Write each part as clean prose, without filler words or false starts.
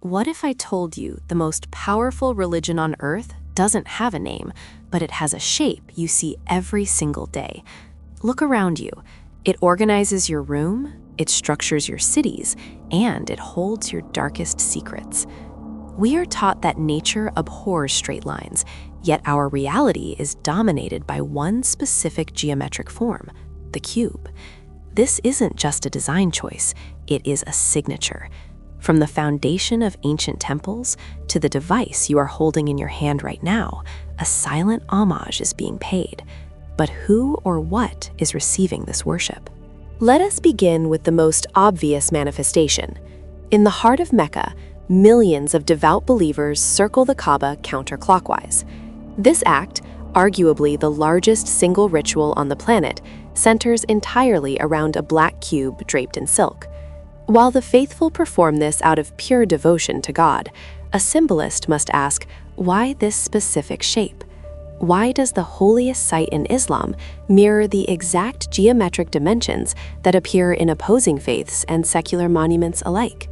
What if I told you the most powerful religion on Earth doesn't have a name, but it has a shape you see every single day? Look around you. It organizes your room, it structures your cities, and it holds your darkest secrets. We are taught that nature abhors straight lines, yet our reality is dominated by one specific geometric form, the cube. This isn't just a design choice, it is a signature. From the foundation of ancient temples to the device you are holding in your hand right now, a silent homage is being paid. But who or what is receiving this worship? Let us begin with the most obvious manifestation. In the heart of Mecca, millions of devout believers circle the Kaaba counterclockwise. This act, arguably the largest single ritual on the planet, centers entirely around a black cube draped in silk. While the faithful perform this out of pure devotion to God, a symbolist must ask, why this specific shape? Why does the holiest site in Islam mirror the exact geometric dimensions that appear in opposing faiths and secular monuments alike?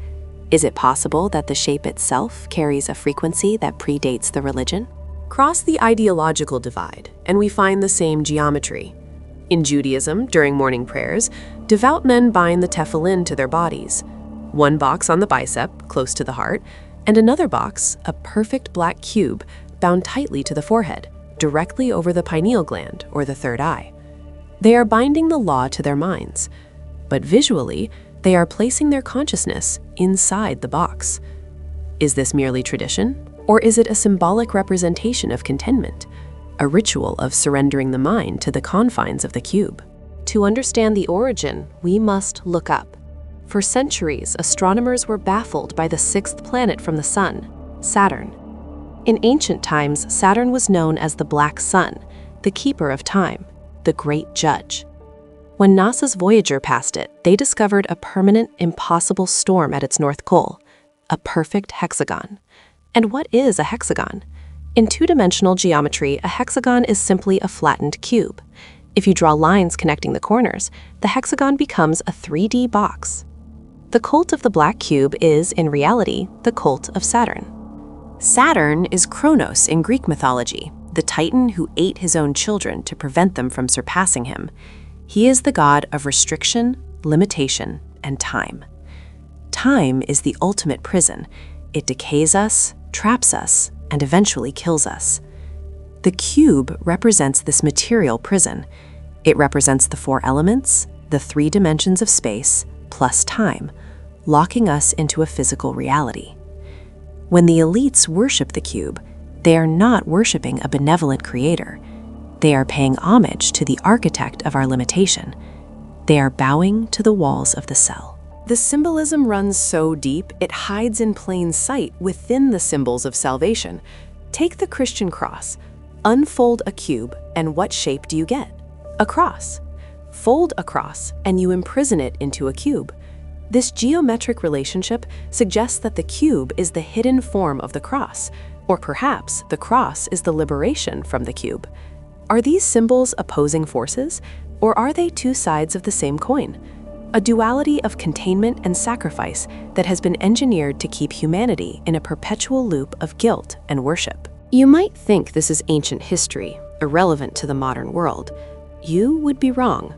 Is it possible that the shape itself carries a frequency that predates the religion? Cross the ideological divide, and we find the same geometry. In Judaism, during morning prayers, devout men bind the tefillin to their bodies. One box on the bicep, close to the heart, and another box, a perfect black cube, bound tightly to the forehead, directly over the pineal gland, or the third eye. They are binding the law to their minds, but visually, they are placing their consciousness inside the box. Is this merely tradition, or is it a symbolic representation of contentment? A ritual of surrendering the mind to the confines of the cube? To understand the origin, we must look up. For centuries, astronomers were baffled by the sixth planet from the Sun, Saturn. In ancient times, Saturn was known as the Black Sun, the keeper of time, the great judge. When NASA's Voyager passed it, they discovered a permanent, impossible storm at its north pole, a perfect hexagon. And what is a hexagon? In two-dimensional geometry, a hexagon is simply a flattened cube. If you draw lines connecting the corners, the hexagon becomes a 3D box. The cult of the black cube is, in reality, the cult of Saturn. Saturn is Kronos in Greek mythology, the titan who ate his own children to prevent them from surpassing him. He is the god of restriction, limitation, and time. Time is the ultimate prison. It decays us, traps us, and eventually kills us. The cube represents this material prison. It represents the four elements, the three dimensions of space, plus time, locking us into a physical reality. When the elites worship the cube, they are not worshiping a benevolent creator. They are paying homage to the architect of our limitation. They are bowing to the walls of the cell. The symbolism runs so deep, it hides in plain sight within the symbols of salvation. Take the Christian cross. Unfold a cube, and what shape do you get? A cross. Fold a cross, and you imprison it into a cube. This geometric relationship suggests that the cube is the hidden form of the cross, or perhaps the cross is the liberation from the cube. Are these symbols opposing forces, or are they two sides of the same coin? A duality of containment and sacrifice that has been engineered to keep humanity in a perpetual loop of guilt and worship. You might think this is ancient history, irrelevant to the modern world. You would be wrong.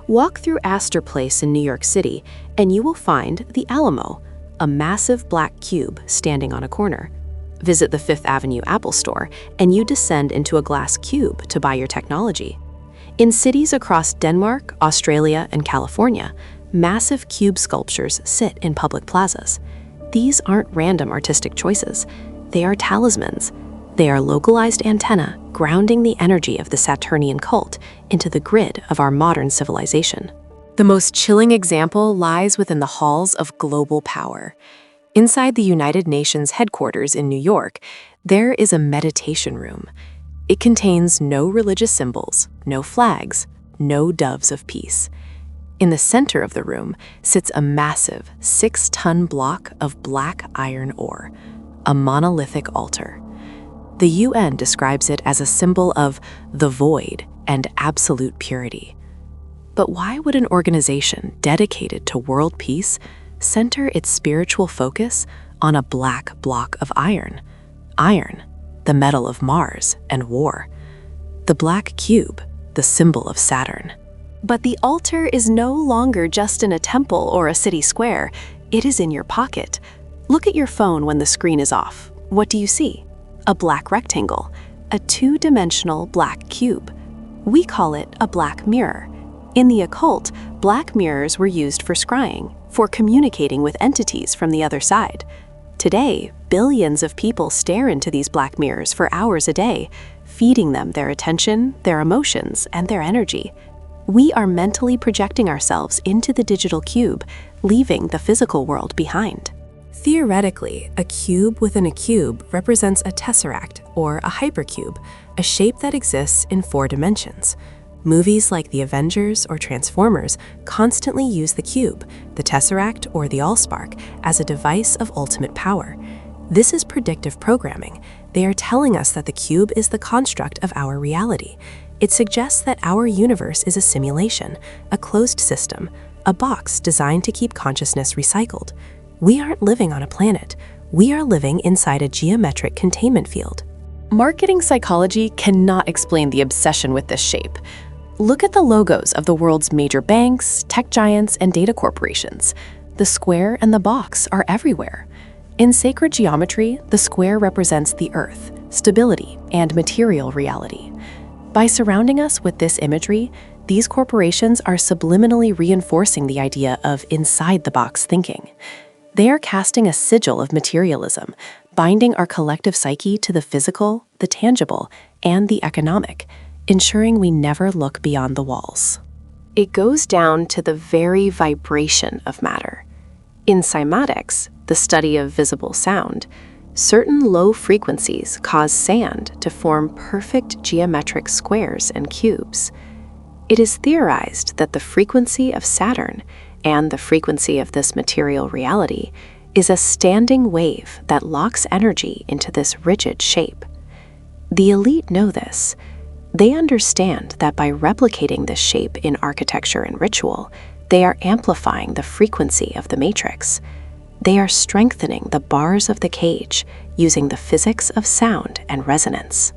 Walk through Astor Place in New York City, and you will find the Alamo, a massive black cube standing on a corner. Visit the Fifth Avenue Apple Store, and you descend into a glass cube to buy your technology. In cities across Denmark, Australia, and California, massive cube sculptures sit in public plazas. These aren't random artistic choices. They are talismans. They are localized antennae grounding the energy of the Saturnian cult into the grid of our modern civilization. The most chilling example lies within the halls of global power. Inside the United Nations headquarters in New York, there is a meditation room. It contains no religious symbols, no flags, no doves of peace. In the center of the room sits a massive 6-ton block of black iron ore, a monolithic altar. The UN describes it as a symbol of the void and absolute purity. But why would an organization dedicated to world peace center its spiritual focus on a black block of iron. Iron, the metal of Mars and war. The black cube, the symbol of Saturn. But the altar is no longer just in a temple or a city square. It is in your pocket. Look at your phone when the screen is off. What do you see? A black rectangle, a two-dimensional black cube. We call it a black mirror. In the occult, black mirrors were used for scrying, for communicating with entities from the other side. Today, billions of people stare into these black mirrors for hours a day, feeding them their attention, their emotions, and their energy. We are mentally projecting ourselves into the digital cube, leaving the physical world behind. Theoretically, a cube within a cube represents a tesseract or a hypercube, a shape that exists in 4 dimensions. Movies like The Avengers or Transformers constantly use the cube, the tesseract or the allspark, as a device of ultimate power. This is predictive programming. They are telling us that the cube is the construct of our reality. It suggests that our universe is a simulation, a closed system, a box designed to keep consciousness recycled. We aren't living on a planet. We are living inside a geometric containment field. Marketing psychology cannot explain the obsession with this shape. Look at the logos of the world's major banks, tech giants, and data corporations. The square and the box are everywhere. In sacred geometry, the square represents the earth, stability, and material reality. By surrounding us with this imagery, these corporations are subliminally reinforcing the idea of inside-the-box thinking. They are casting a sigil of materialism, binding our collective psyche to the physical, the tangible, and the economic, ensuring we never look beyond the walls. It goes down to the very vibration of matter. In cymatics, the study of visible sound, certain low frequencies cause sand to form perfect geometric squares and cubes. It is theorized that the frequency of Saturn and the frequency of this material reality is a standing wave that locks energy into this rigid shape. The elite know this. They understand that by replicating this shape in architecture and ritual, they are amplifying the frequency of the matrix. They are strengthening the bars of the cage using the physics of sound and resonance.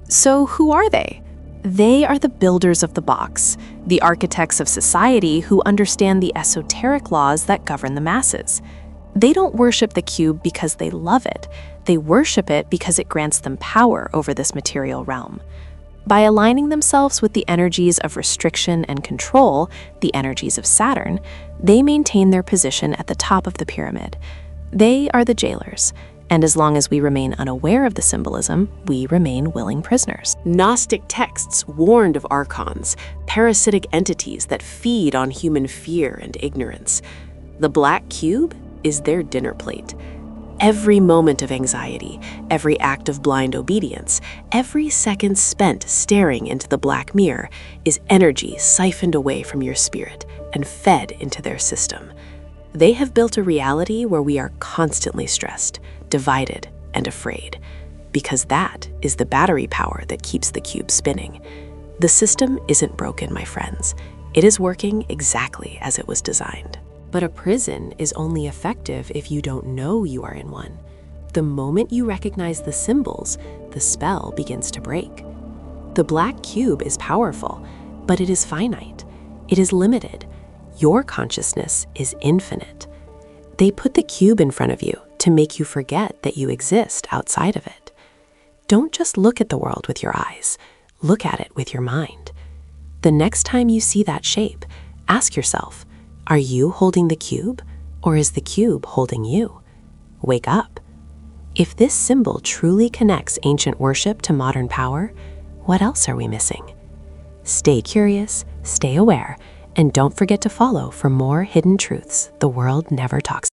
So who are they? They are the builders of the box, the architects of society who understand the esoteric laws that govern the masses. They don't worship the cube because they love it. They worship it because it grants them power over this material realm. By aligning themselves with the energies of restriction and control, the energies of Saturn, they maintain their position at the top of the pyramid. They are the jailers, and as long as we remain unaware of the symbolism, we remain willing prisoners. Gnostic texts warned of archons, parasitic entities that feed on human fear and ignorance. The black cube is their dinner plate. Every moment of anxiety, every act of blind obedience, every second spent staring into the black mirror is energy siphoned away from your spirit and fed into their system. They have built a reality where we are constantly stressed, divided, and afraid, because that is the battery power that keeps the cube spinning. The system isn't broken, my friends. It is working exactly as it was designed. But a prison is only effective if you don't know you are in one. The moment you recognize the symbols, the spell begins to break. The black cube is powerful, but it is finite. It is limited. Your consciousness is infinite. They put the cube in front of you to make you forget that you exist outside of it. Don't just look at the world with your eyes. Look at it with your mind. The next time you see that shape, ask yourself, are you holding the cube, or is the cube holding you? Wake up. If this symbol truly connects ancient worship to modern power, what else are we missing? Stay curious, stay aware, and don't forget to follow for more hidden truths the world never talks about.